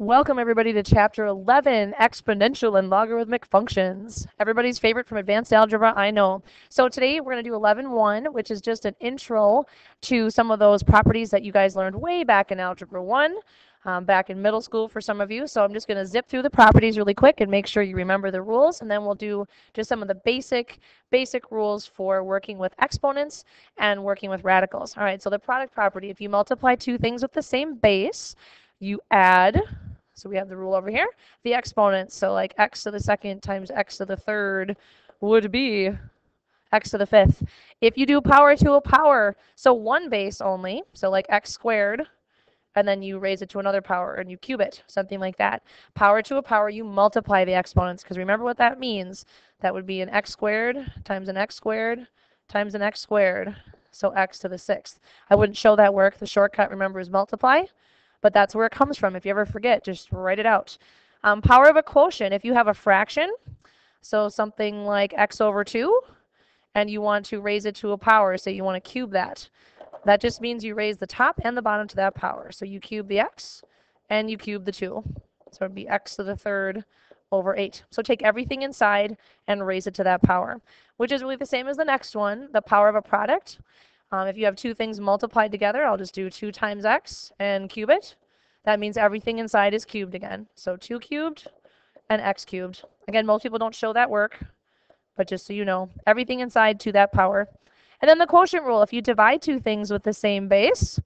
Welcome everybody to Chapter 11, Exponential and Logarithmic Functions. Everybody's favorite from advanced algebra, I know. So today we're going to do 11.1, which is just an intro to some of those properties that you guys learned way back in Algebra 1, back in middle school for some of you. So I'm just going to zip through the properties really quick and make sure you remember the rules, and then we'll do just some of the basic rules for working with exponents and working with radicals. All right, so the product property, if you multiply two things with the same base, you add, so we have the rule over here, the exponents. So like x to the second times x to the third would be x to the fifth. If you do power to a power, so one base only, so like x squared, and then you raise it to another power and you cube it, something like that. Power to a power, you multiply the exponents, because remember what that means. That would be an x squared times an x squared times an x squared, so x to the sixth. I wouldn't show that work. The shortcut, remember, is multiply. But that's where it comes from. If you ever forget, just write it out. Power of a quotient, if you have a fraction, so something like x over 2, and you want to raise it to a power, say you want to cube that. That just means you raise the top and the bottom to that power. So you cube the x, and you cube the 2. So it would be x to the third over 8. So take everything inside and raise it to that power, which is really the same as the next one, the power of a product. If you have two things multiplied together, I'll just do 2 times x and cube it. That means everything inside is cubed again. So 2 cubed and x cubed. Again, most people don't show that work, but just so you know, everything inside to that power. And then the quotient rule, if you divide two things with the same base,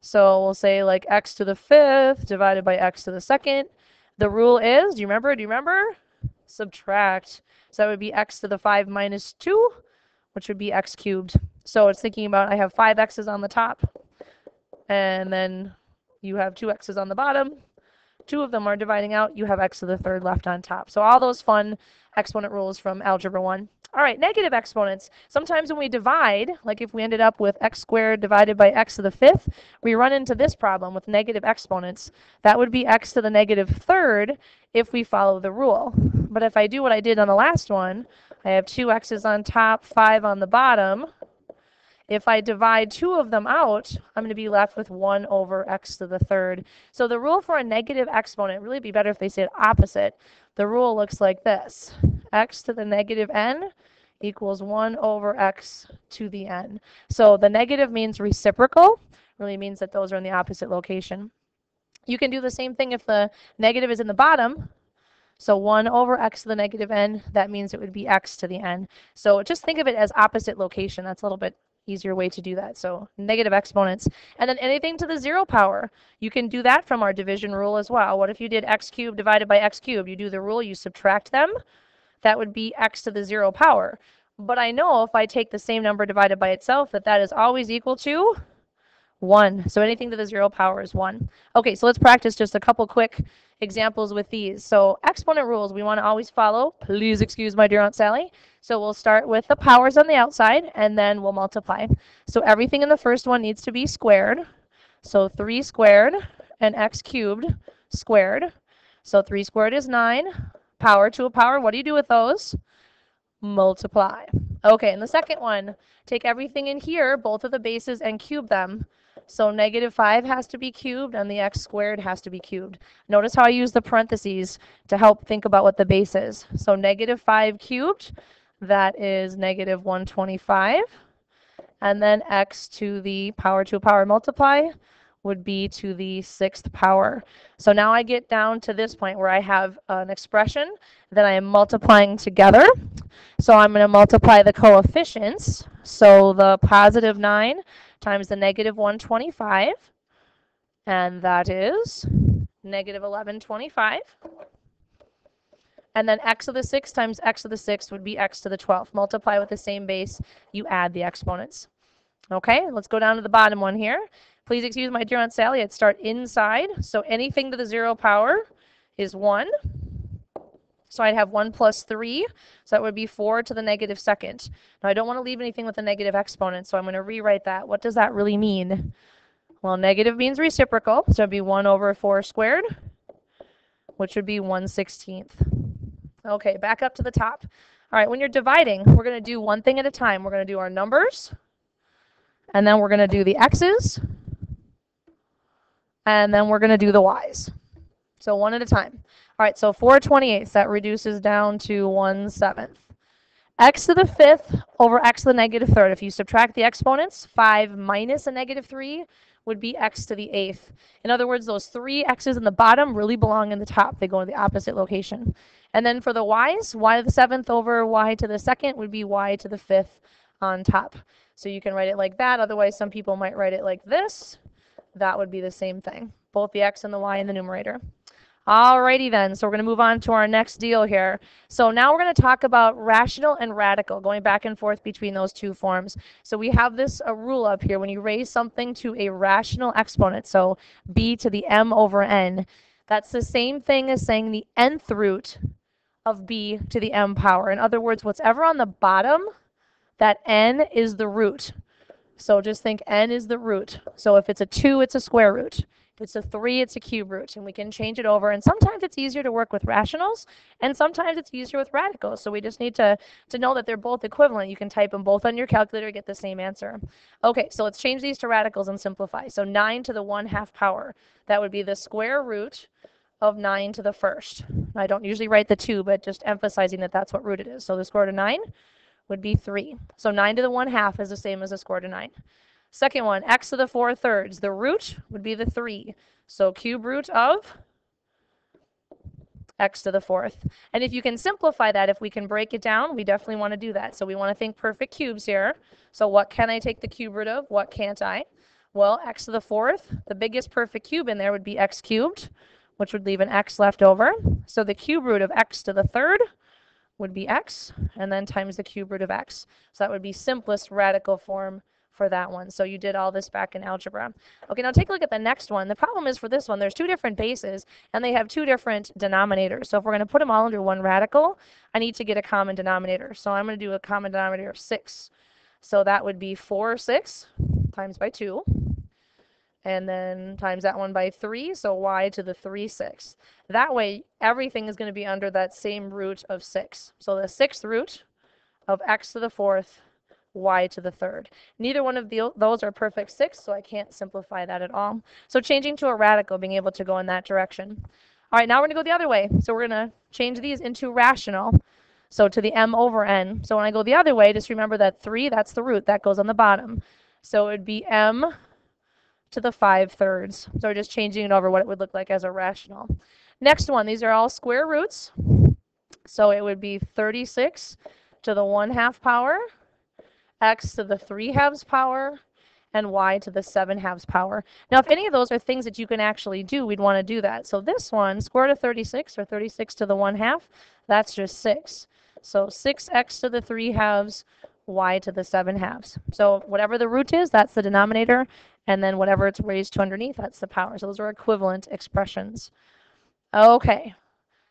so we'll say like x to the fifth divided by x to the second, the rule is, do you remember? Subtract. So that would be x to the 5 minus 2, which would be x cubed. So it's thinking about I have 5 x's on the top, and then you have 2 x's on the bottom. 2 of them are dividing out. You have x to the third left on top. So all those fun exponent rules from Algebra 1. All right, negative exponents. Sometimes when we divide, like if we ended up with x squared divided by x to the fifth, we run into this problem with negative exponents. That would be x to the negative third if we follow the rule. But if I do what I did on the last one, I have 2 x's on top, 5 on the bottom. If I divide 2 of them out, I'm going to be left with 1 over x to the third. So the rule for a negative exponent, really be better if they said opposite. The rule looks like this. X to the negative n equals 1 over x to the n. So the negative means reciprocal, really means that those are in the opposite location. You can do the same thing if the negative is in the bottom. So 1 over x to the negative n, that means it would be x to the n. So just think of it as opposite location. That's a little bit easier way to do that. So negative exponents. And then anything to the 0 power, you can do that from our division rule as well. What if you did x cubed divided by x cubed? You do the rule, you subtract them. That would be x to the 0 power. But I know if I take the same number divided by itself, that is always equal to 1. So anything to the 0 power is 1. Okay, so let's practice just a couple quick examples with these. So exponent rules we want to always follow. Please excuse my dear Aunt Sally. So we'll start with the powers on the outside, and then we'll multiply. So everything in the first one needs to be squared. So 3 squared and x cubed squared. So 3 squared is 9. Power to a power, what do you do with those? Multiply. Okay, and the second one, take everything in here, both of the bases, and cube them. So negative 5 has to be cubed, and the x squared has to be cubed. Notice how I use the parentheses to help think about what the base is. So negative 5 cubed, that is negative 125. And then x to the power multiply would be to the 6th power. So now I get down to this point where I have an expression that I am multiplying together. So I'm going to multiply the coefficients. So the positive 9 times the negative 125, and that is negative 1125. And then x to the 6th times x to the 6th would be x to the 12th. Multiply with the same base, you add the exponents. Okay, let's go down to the bottom one here. Please excuse my dear Aunt Sally, I'd start inside. So anything to the 0 power is 1. So I'd have 1 plus 3, so that would be 4 to the negative second. Now I don't want to leave anything with a negative exponent, so I'm going to rewrite that. What does that really mean? Well, negative means reciprocal, so it'd be 1 over 4 squared, which would be 1/16. Okay, back up to the top. All right, when you're dividing, we're going to do one thing at a time. We're going to do our numbers, and then we're going to do the x's, and then we're going to do the y's. So one at a time. All right, so 4/28, that reduces down to 1/7. X to the 5th over x to the negative 3rd. If you subtract the exponents, 5 minus a negative 3 would be x to the 8th. In other words, those 3 x's in the bottom really belong in the top. They go in the opposite location. And then for the y's, y to the 7th over y to the 2nd would be y to the 5th on top. So you can write it like that. Otherwise, some people might write it like this. That would be the same thing. Both the x and the y in the numerator. Alrighty then, so we're going to move on to our next deal here. So now we're going to talk about rational and radical, going back and forth between those two forms. So we have this rule up here. When you raise something to a rational exponent, so b to the m over n, that's the same thing as saying the nth root of b to the m power. In other words, whatever on the bottom, that n is the root. So just think n is the root. So if it's a 2, it's a square root. If it's a 3, it's a cube root, and we can change it over. And sometimes it's easier to work with rationals, and sometimes it's easier with radicals. So we just need to know that they're both equivalent. You can type them both on your calculator, get the same answer. Okay, so let's change these to radicals and simplify. So 9 to the 1/2 power. That would be the square root of 9 to the 1st. I don't usually write the 2, but just emphasizing that that's what root it is. So the square root of 9 would be 3. So 9 to the 1/2 is the same as the square root of 9. Second one, x to the 4/3. The root would be the 3. So cube root of x to the 4th. And if you can simplify that, if we can break it down, we definitely want to do that. So we want to think perfect cubes here. So what can I take the cube root of? What can't I? Well, x to the 4th, the biggest perfect cube in there would be x cubed, which would leave an x left over. So the cube root of x to the 3rd would be x, and then times the cube root of x. So that would be simplest radical form for that one. So you did all this back in algebra. Okay, now take a look at the next one. The problem is for this one, there's 2 different bases, and they have 2 different denominators. So if we're going to put them all under one radical, I need to get a common denominator. So I'm going to do a common denominator of 6. So that would be 4/6 times by 2. And then times that one by 3, so y to the 3/6. That way, everything is going to be under that same root of 6. So the 6th root of x to the 4th, y to the 3rd. Neither one of those are perfect 6, so I can't simplify that at all. So changing to a radical, being able to go in that direction. All right, now we're going to go the other way. So we're going to change these into rational. So to the m over n. So when I go the other way, just remember that 3, that's the root. That goes on the bottom. So it would be m to the 5/3. So we're just changing it over what it would look like as a rational. Next one, these are all square roots. So it would be 36 to the 1/2 power, x to the 3/2 power, and y to the 7/2 power. Now, if any of those are things that you can actually do, we'd want to do that. So this one, square root of 36, or 36 to the 1/2, that's just 6. So 6x to the 3/2, y to the 7/2. So whatever the root is, that's the denominator, and then whatever it's raised to underneath, that's the power. So those are equivalent expressions. Okay.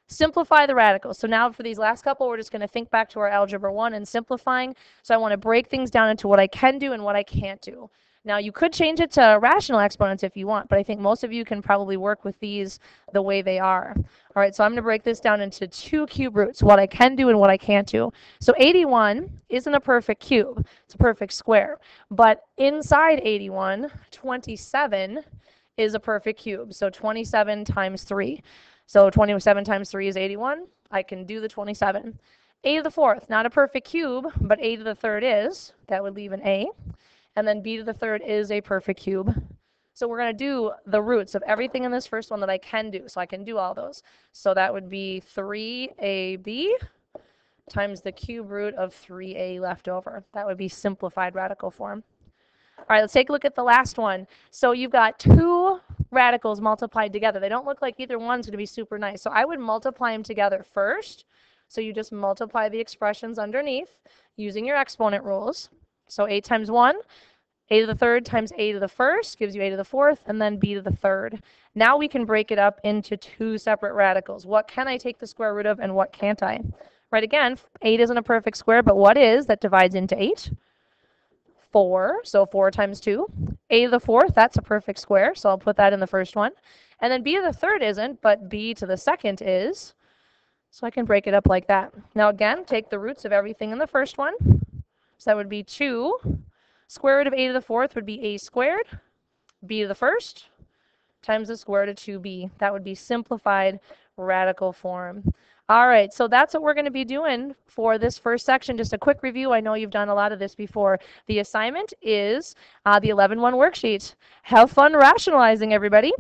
Simplify the radicals. So now for these last couple, we're just going to think back to our Algebra 1 and simplifying. So I want to break things down into what I can do and what I can't do. Now you could change it to rational exponents if you want, but I think most of you can probably work with these the way they are. All right, so I'm going to break this down into 2 cube roots, what I can do and what I can't do. So 81 isn't a perfect cube. It's a perfect square. But inside 81, 27 is a perfect cube. So 27 times 3. So 27 times 3 is 81. I can do the 27. A to the 4th, not a perfect cube, but a to the 3rd is. That would leave an a. And then b to the 3rd is a perfect cube. So we're going to do the roots of everything in this first one that I can do. So I can do all those. So that would be 3ab times the cube root of 3a left over. That would be simplified radical form. All right, let's take a look at the last one. So you've got 2 radicals multiplied together. They don't look like either one's going to be super nice. So I would multiply them together first. So you just multiply the expressions underneath using your exponent rules. So a times 1, a to the 3rd times a to the 1st gives you a to the 4th, and then b to the 3rd. Now we can break it up into 2 separate radicals. What can I take the square root of and what can't I? Right, again, 8 isn't a perfect square, but what is that divides into 8? 4, so 4 times 2. A to the 4th, that's a perfect square, so I'll put that in the first one. And then b to the 3rd isn't, but b to the 2nd is. So I can break it up like that. Now again, take the roots of everything in the first one. So that would be 2. Square root of a to the 4th would be a squared. B to the 1st times the square root of 2b. That would be simplified radical form. All right, so that's what we're going to be doing for this first section. Just a quick review. I know you've done a lot of this before. The assignment is the 11-1 worksheet. Have fun rationalizing, everybody.